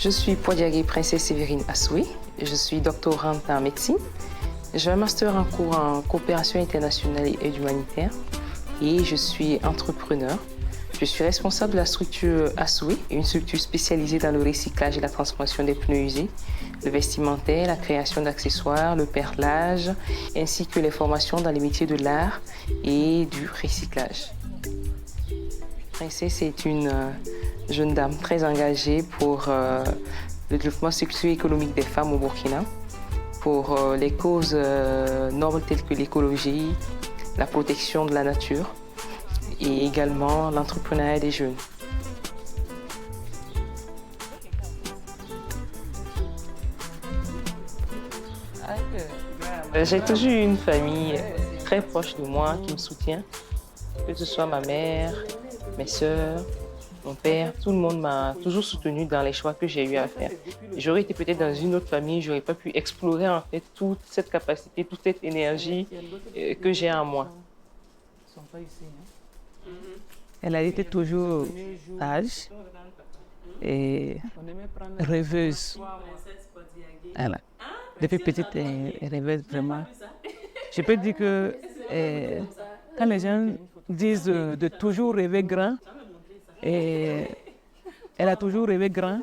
Je suis Poidiagué Princesse Sévérine Assoué. Je suis doctorante en médecine. J'ai un master en cours en coopération internationale et aide humanitaire. Et je suis entrepreneur. Je suis responsable de la structure Assoué, une structure spécialisée dans le recyclage et la transformation des pneus usés, le vestimentaire, la création d'accessoires, le perlage, ainsi que les formations dans les métiers de l'art et du recyclage. Princesse est une jeune dame très engagée pour le développement socio-économique des femmes au Burkina, pour les causes nobles telles que l'écologie, la protection de la nature et également l'entrepreneuriat des jeunes. J'ai toujours eu une famille très proche de moi qui me soutient, que ce soit ma mère, mes sœurs, mon père, tout le monde m'a toujours soutenu dans les choix que j'ai eu à faire. J'aurais été peut-être dans une autre famille, j'aurais pas pu explorer en fait toute cette capacité, toute cette énergie que j'ai en moi. Elle a été toujours sage et rêveuse. Voilà. Depuis petite, elle rêvait vraiment. Je peux dire que quand les gens disent de toujours rêver grand, et elle a toujours rêvé grand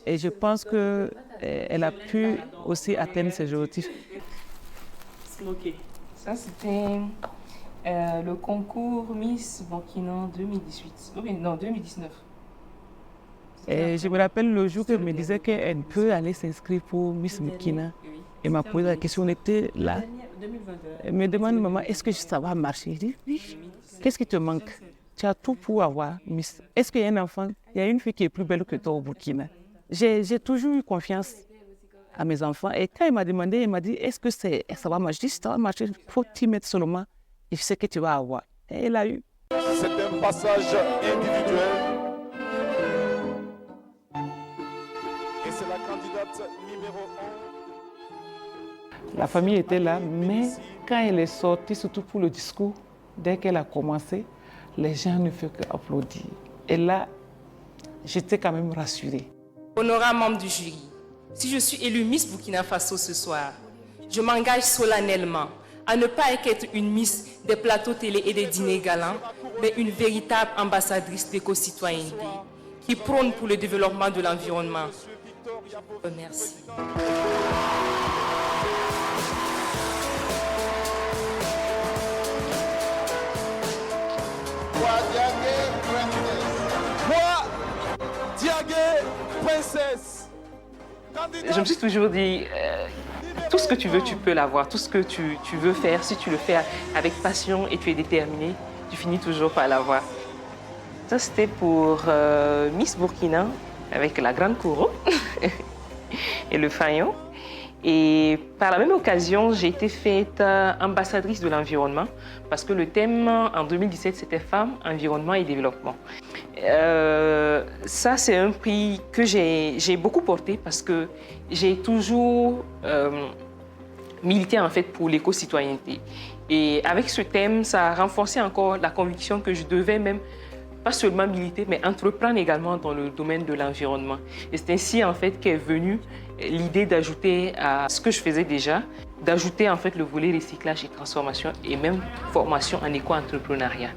et je pense qu'elle a pu aussi atteindre ses objectifs. Ça, c'était le concours Miss Burkina 2018. Non, 2019. Et je me rappelle le jour qu'elle me disait qu'elle peut aller s'inscrire pour Miss Burkina. Elle m'a posé la question, on était là. Elle me demande, maman, est-ce que ça va marcher? Je dis, oui. Qu'est-ce qui te manque? Tu as tout pour avoir Miss. Est-ce qu'il y a un enfant, il y a une fille qui est plus belle que toi au Burkina? J'ai toujours eu confiance à mes enfants. Et quand elle m'a demandé, elle m'a dit, est-ce que ça va marcher? Je dis, ça va marcher, il faut t'y mettre seulement. Et je sais que tu vas avoir. Et elle a eu. C'est un passage individuel. Et c'est la candidate numéro 1. La famille était là, mais quand elle est sortie, surtout pour le discours, dès qu'elle a commencé, les gens ne font qu'applaudir. Et là, j'étais quand même rassurée. Honorable membre du jury, si je suis élue Miss Burkina Faso ce soir, je m'engage solennellement à ne pas être une Miss des plateaux télé et des dîners galants, mais une véritable ambassadrice d'éco-citoyenneté qui prône pour le développement de l'environnement. Merci. Poidiagué Princesse. Je me suis toujours dit, tout ce que tu veux, tu peux l'avoir. Tout ce que tu veux faire, si tu le fais avec passion et tu es déterminé, tu finis toujours par l'avoir. Ça, c'était pour Miss Burkina, avec la grande couronne et le faïon. Et par la même occasion, j'ai été faite ambassadrice de l'environnement parce que le thème en 2017, c'était Femmes, Environnement et Développement. Ça, c'est un prix que j'ai beaucoup porté parce que j'ai toujours milité en fait pour l'éco-citoyenneté. Et avec ce thème, ça a renforcé encore la conviction que je devais même pas seulement militer, mais entreprendre également dans le domaine de l'environnement. Et c'est ainsi en fait qu'est venue l'idée d'ajouter à ce que je faisais déjà, d'ajouter en fait le volet recyclage et transformation et même formation en éco-entrepreneuriat.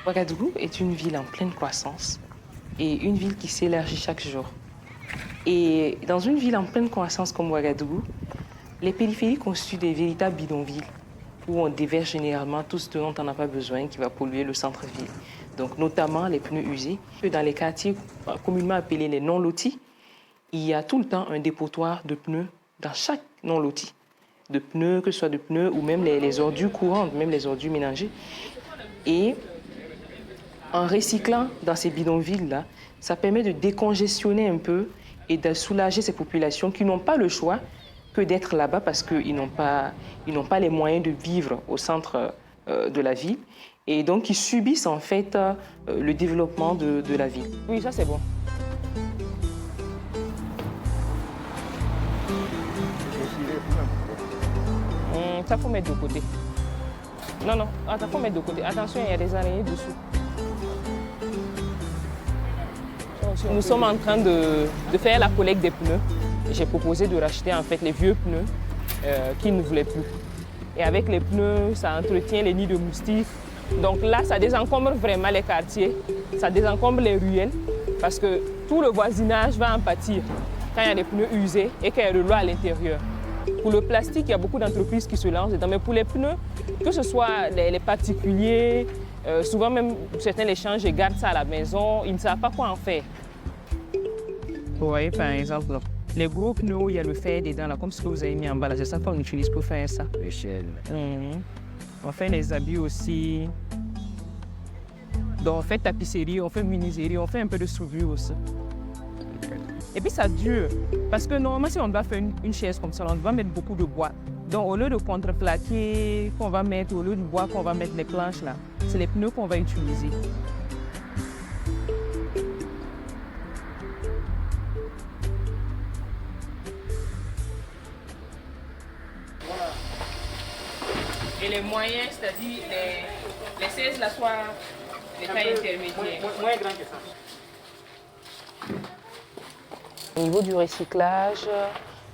Ouagadougou est une ville en pleine croissance et une ville qui s'élargit chaque jour. Et dans une ville en pleine croissance comme Ouagadougou, les périphéries constituent des véritables bidonvilles où on déverse généralement tout ce dont on n'a pas besoin qui va polluer le centre-ville. Donc notamment les pneus usés. Dans les quartiers communément appelés les non-lotis, il y a tout le temps un dépotoir de pneus dans chaque non-loti. De pneus, que ce soit de pneus ou même les ordures courantes, même les ordures ménagées. Et en recyclant dans ces bidonvilles-là, ça permet de décongestionner un peu et de soulager ces populations qui n'ont pas le choix que d'être là-bas parce qu'ils n'ont pas les moyens de vivre au centre de la ville. Et donc, ils subissent en fait le développement de la ville. Oui, ça c'est bon. ça, faut mettre de côté. Non, non, attends, faut mettre de côté. Attention, il y a des araignées dessous. Nous sommes en train de faire la collecte des pneus. J'ai proposé de racheter en fait les vieux pneus qu'ils ne voulaient plus. Et avec les pneus, ça entretient les nids de moustiques. Donc là, ça désencombre vraiment les quartiers, ça désencombre les ruelles parce que tout le voisinage va en pâtir quand il y a des pneus usés et qu'il y a de l'eau à l'intérieur. Pour le plastique, il y a beaucoup d'entreprises qui se lancent dedans, mais pour les pneus, que ce soit les particuliers, souvent même certains les changent et gardent ça à la maison, ils ne savent pas quoi en faire. Vous voyez, par exemple, les gros pneus où il y a le fer dedans, là, comme ce que vous avez mis en bas, c'est ça qu'on utilise pour faire ça. L'échelle. On fait les habits aussi. Donc on fait tapisserie, on fait menuiserie, on fait un peu de soudure aussi. Et puis ça dure. Parce que normalement, si on doit faire une chaise comme ça, on doit mettre beaucoup de bois. Donc au lieu de contreplaquer qu'on va mettre, au lieu du bois qu'on va mettre les planches là, c'est les pneus qu'on va utiliser. Et les moyens, c'est-à-dire les 16 la soient les tailles intermédiaires. Moins grand que ça. Au niveau du recyclage,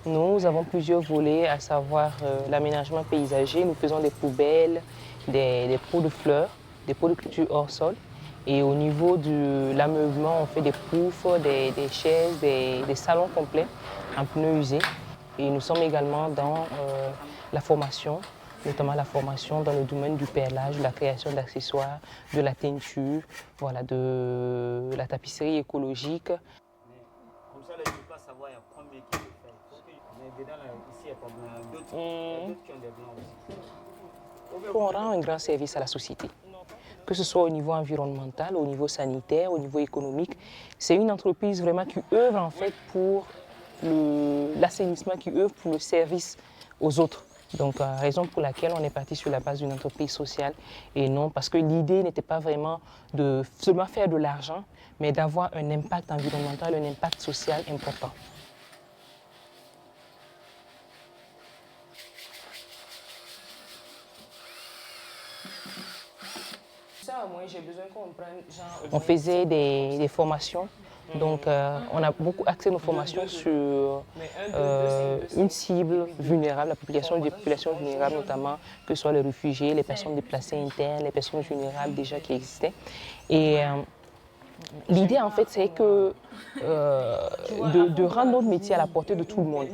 nous avons plusieurs volets, à savoir l'aménagement paysager. Nous faisons des poubelles, des pots de fleurs, des pots de culture hors sol. Et au niveau de l'ameublement, on fait des poufs, des chaises, des salons complets en pneus usés. Et nous sommes également dans la formation, notamment la formation dans le domaine du perlage, de la création d'accessoires, de la teinture, voilà, de la tapisserie écologique. Comme ça, là, je ne peux pas savoir combien qui le fait. Mais dedans, là, ici, il y a pas blanc. D'autres qui ont des blancs aussi. On rend un grand service à la société, que ce soit au niveau environnemental, au niveau sanitaire, au niveau économique. C'est une entreprise vraiment qui œuvre en fait pour l'assainissement, qui œuvre pour le service aux autres. Donc, raison pour laquelle on est parti sur la base d'une entreprise sociale et non parce que l'idée n'était pas vraiment de seulement faire de l'argent, mais d'avoir un impact environnemental, un impact social important. On faisait des formations. Donc, on a beaucoup axé nos formations sur une cible vulnérable, la population, des populations vulnérables notamment, que ce soit les réfugiés, les personnes déplacées internes, les personnes vulnérables déjà qui existaient. Et l'idée, en fait, c'est que de rendre notre métier à la portée de tout le monde.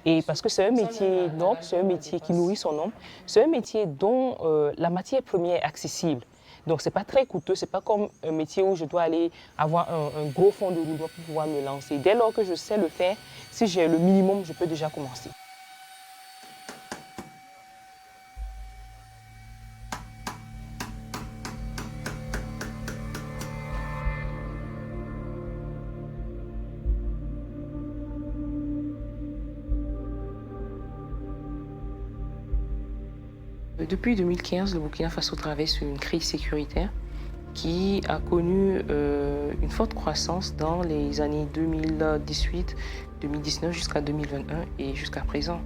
Et parce que c'est un métier noble, c'est un métier qui nourrit son homme, c'est un métier dont la matière première est accessible. Donc, ce n'est pas très coûteux, ce n'est pas comme un métier où je dois aller avoir un gros fonds de roulement pour pouvoir me lancer. Dès lors que je sais le faire, si j'ai le minimum, je peux déjà commencer. Depuis 2015, le Burkina Faso traverse une crise sécuritaire qui a connu une forte croissance dans les années 2018, 2019 jusqu'à 2021 et jusqu'à présent.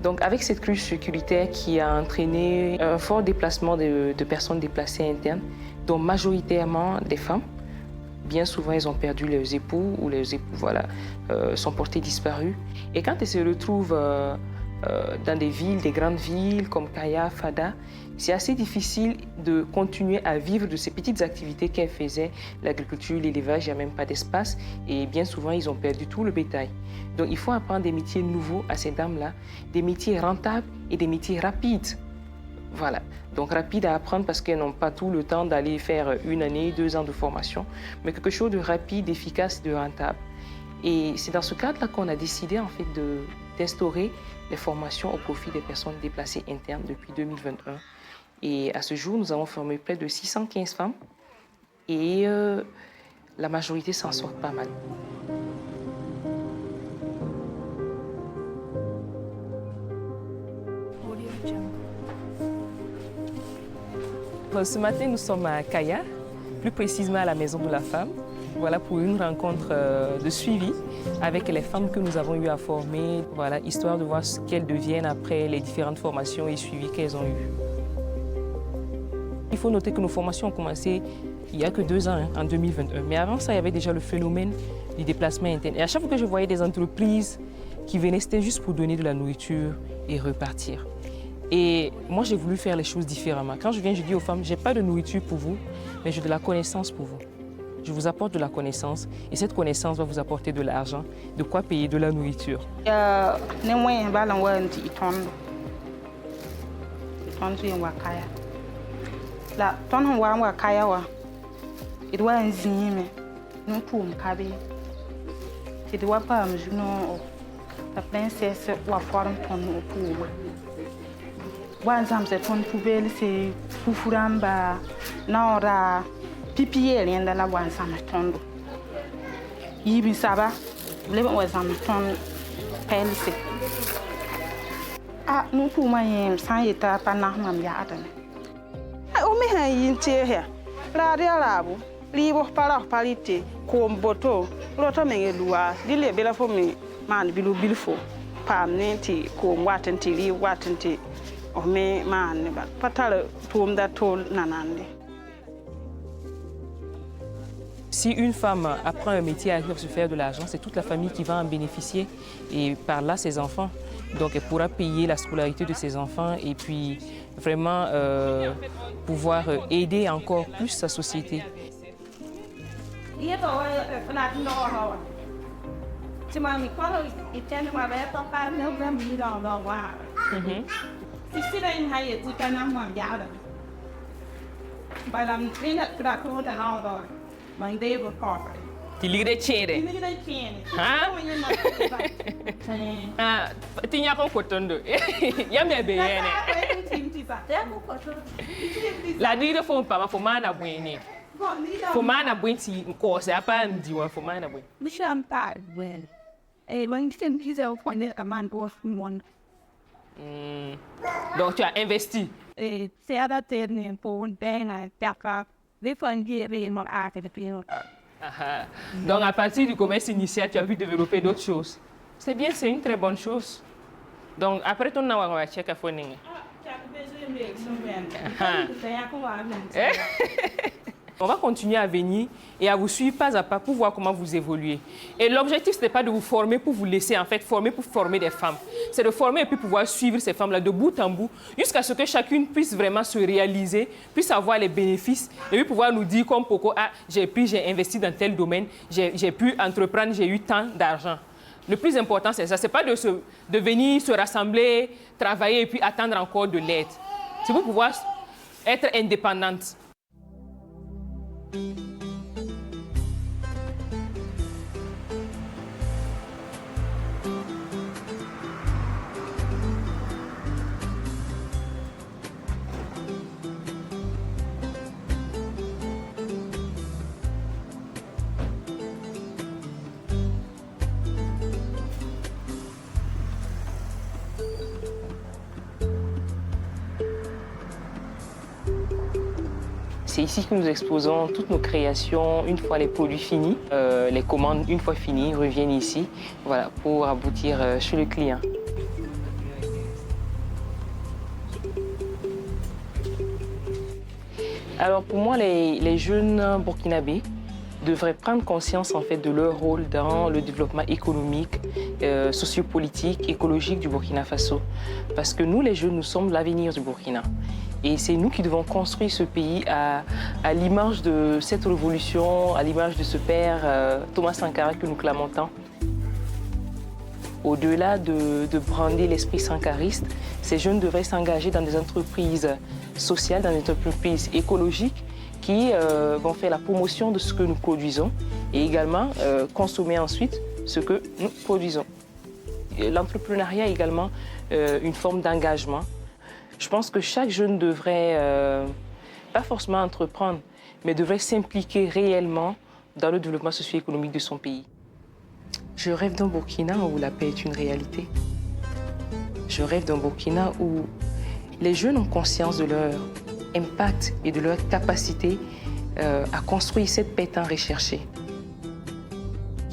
Donc avec cette crise sécuritaire qui a entraîné un fort déplacement de personnes déplacées internes, dont majoritairement des femmes. Bien souvent, elles ont perdu leurs époux ou leurs époux sont portés disparus. Et quand elles se retrouvent dans des villes, des grandes villes comme Kaya, Fada, c'est assez difficile de continuer à vivre de ces petites activités qu'elles faisaient, l'agriculture, l'élevage, il n'y a même pas d'espace et bien souvent ils ont perdu tout le bétail. Donc il faut apprendre des métiers nouveaux à ces dames-là, des métiers rentables et des métiers rapides. Voilà, donc rapides à apprendre parce qu'elles n'ont pas tout le temps d'aller faire 1 année, 2 ans de formation, mais quelque chose de rapide, efficace, de rentable. Et c'est dans ce cadre-là qu'on a décidé en fait d'instaurer les formations au profit des personnes déplacées internes depuis 2021. Et à ce jour, nous avons formé près de 615 femmes et la majorité s'en sort pas mal. Ce matin, nous sommes à Kaya, plus précisément à la Maison de la Femme. Voilà pour une rencontre de suivi avec les femmes que nous avons eu à former, voilà, histoire de voir ce qu'elles deviennent après les différentes formations et suivis qu'elles ont eues. Il faut noter que nos formations ont commencé il n'y a que 2 ans, en 2021. Mais avant ça, il y avait déjà le phénomène du déplacement interne. Et à chaque fois que je voyais des entreprises qui venaient, c'était juste pour donner de la nourriture et repartir. Et moi, j'ai voulu faire les choses différemment. Quand je viens, je dis aux femmes, je n'ai pas de nourriture pour vous, mais j'ai de la connaissance pour vous. Je vous apporte de la connaissance et cette connaissance va vous apporter de l'argent, de quoi payer de la nourriture. PPL and the one summer tondo. Even Saba, live was on ton pelsi. Ah, no poor my sign Panaham Yarden. I only have in tear here. Radia Labu, leave of Paliti, comb boto, Rotoming Lua, Lily Bella for me, man below beautiful, palm ninety, comb watten tea, watten tea, or me man, but Patala to that told Nanandi. Si une femme apprend un métier à se faire de l'argent, c'est toute la famille qui va en bénéficier et par là ses enfants. Donc elle pourra payer la scolarité de ses enfants et puis vraiment pouvoir aider encore plus sa société. Ti ligre chere. Ah, tinha com cotondo. Ya me beyene. La dire fo pa ma fo mana bwini. Fo mana bwinti nkose apa ndiwa fo mana bwini. Bisham pa well. When you he's a man go one. Donc tu as investi. C'est à la tête pour une peine à Donc à partir du commerce initial, tu as pu développer d'autres choses. C'est bien, c'est une très bonne chose. Donc après ton on va checker à phone. On va continuer à venir et à vous suivre pas à pas pour voir comment vous évoluez. Et l'objectif, ce n'est pas de vous former pour vous laisser en fait former pour former des femmes. C'est de former et puis pouvoir suivre ces femmes-là de bout en bout jusqu'à ce que chacune puisse vraiment se réaliser, puisse avoir les bénéfices et puis pouvoir nous dire comme Poco, ah, j'ai investi dans tel domaine, j'ai pu entreprendre, j'ai eu tant d'argent. Le plus important, c'est ça. Ce n'est pas de venir se rassembler, travailler et puis attendre encore de l'aide. C'est pour pouvoir être indépendante. C'est ici que nous exposons toutes nos créations une fois les produits finis. Les commandes, une fois finies, reviennent ici, voilà, pour aboutir chez le client. Alors pour moi, les jeunes burkinabés devraient prendre conscience en fait de leur rôle dans le développement économique, sociopolitique, écologique du Burkina Faso. Parce que nous, les jeunes, nous sommes l'avenir du Burkina. Et c'est nous qui devons construire ce pays à l'image de cette révolution, à l'image de ce père Thomas Sankara que nous clamons tant. Au-delà de brander l'esprit sankariste, ces jeunes devraient s'engager dans des entreprises sociales, dans des entreprises écologiques qui vont faire la promotion de ce que nous produisons et également consommer ensuite ce que nous produisons. L'entrepreneuriat est également une forme d'engagement. Je pense que chaque jeune devrait, pas forcément entreprendre, mais devrait s'impliquer réellement dans le développement socio-économique de son pays. Je rêve d'un Burkina où la paix est une réalité. Je rêve d'un Burkina où les jeunes ont conscience de leur impact et de leur capacité à construire cette paix tant recherchée.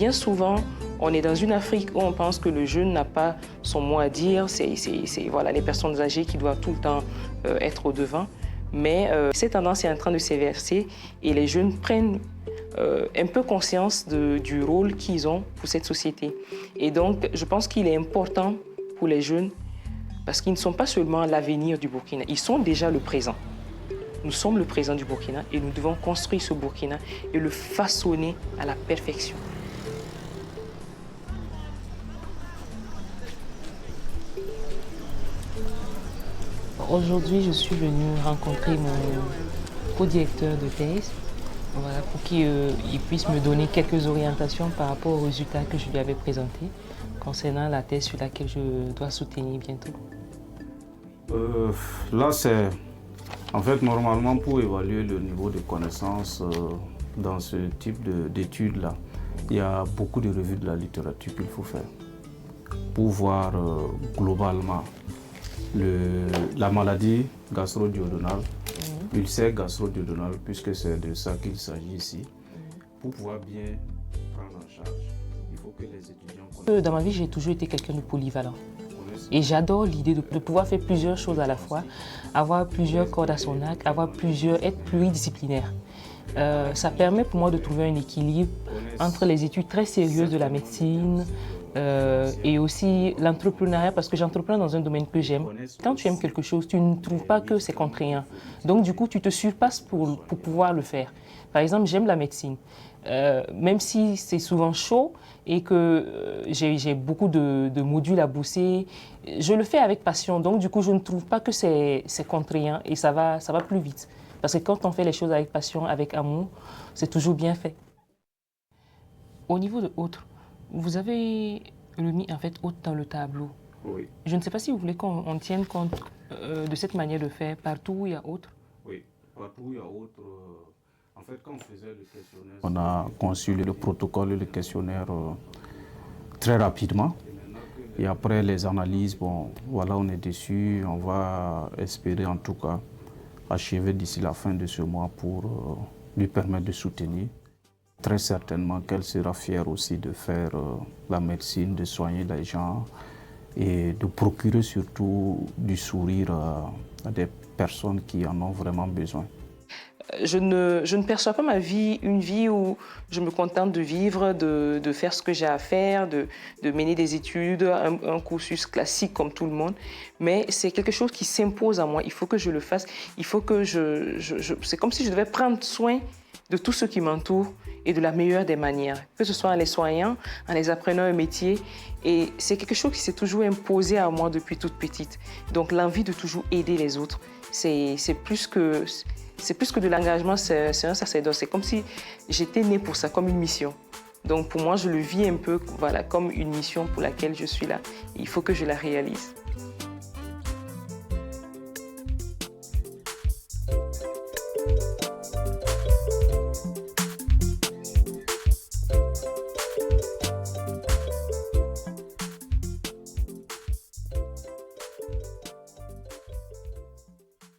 Bien souvent, on est dans une Afrique où on pense que le jeune n'a pas son mot à dire. C'est voilà, les personnes âgées qui doivent tout le temps être au devant. Mais cette tendance est en train de s'inverser et les jeunes prennent un peu conscience du rôle qu'ils ont pour cette société. Et donc, je pense qu'il est important pour les jeunes, parce qu'ils ne sont pas seulement l'avenir du Burkina, ils sont déjà le présent. Nous sommes le présent du Burkina et nous devons construire ce Burkina et le façonner à la perfection. Aujourd'hui, je suis venue rencontrer mon co-directeur de thèse, voilà, pour qu'il puisse me donner quelques orientations par rapport aux résultats que je lui avais présentés concernant la thèse sur laquelle je dois soutenir bientôt. Là, c'est en fait normalement pour évaluer le niveau de connaissance dans ce type d'études-là, il y a beaucoup de revues de la littérature qu'il faut faire pour voir globalement la maladie gastro-duodénale, l'ulcère gastro-duodénal, puisque c'est de ça qu'il s'agit ici. Pour pouvoir bien prendre en charge, il faut que les étudiants connaissent. Dans ma vie, j'ai toujours été quelqu'un de polyvalent. Et j'adore l'idée de pouvoir faire plusieurs choses à la fois, avoir plusieurs cordes à son arc, être pluridisciplinaire. Ça permet pour moi de trouver un équilibre entre les études très sérieuses de la médecine et aussi l'entrepreneuriat, parce que j'entreprends dans un domaine que j'aime. Quand tu aimes quelque chose, tu ne trouves pas que c'est contraignant. Donc du coup, tu te surpasses pour pouvoir le faire. Par exemple, j'aime la médecine. Même si c'est souvent chaud et que j'ai beaucoup de modules à bosser, je le fais avec passion. Donc du coup, je ne trouve pas que c'est contraignant et ça va plus vite. Parce que quand on fait les choses avec passion, avec amour, c'est toujours bien fait. Au niveau de autres, vous avez remis en fait autre dans le tableau. Oui. Je ne sais pas si vous voulez qu'on tienne compte de cette manière de faire. Partout où il y a autre. Oui, partout où il y a autre. En fait, quand on faisait le questionnaire, on a conçu le protocole et le questionnaire très rapidement. Et après les analyses, bon, voilà, on est dessus. On va espérer en tout cas achever d'ici la fin de ce mois pour lui permettre de soutenir. Très certainement qu'elle sera fière aussi de faire la médecine, de soigner les gens et de procurer surtout du sourire à des personnes qui en ont vraiment besoin. Je ne perçois pas ma vie, une vie où je me contente de vivre, de faire ce que j'ai à faire, de mener des études, un cursus classique comme tout le monde. Mais c'est quelque chose qui s'impose à moi. Il faut que je le fasse. Il faut que c'est comme si je devais prendre soin de tout ce qui m'entoure et de la meilleure des manières. Que ce soit en les soignant, en les apprenant un métier. Et c'est quelque chose qui s'est toujours imposé à moi depuis toute petite. Donc l'envie de toujours aider les autres, c'est plus que de l'engagement, c'est un sacerdoce. C'est comme si j'étais née pour ça, comme une mission. Donc pour moi, je le vis un peu voilà, comme une mission pour laquelle je suis là. Il faut que je la réalise.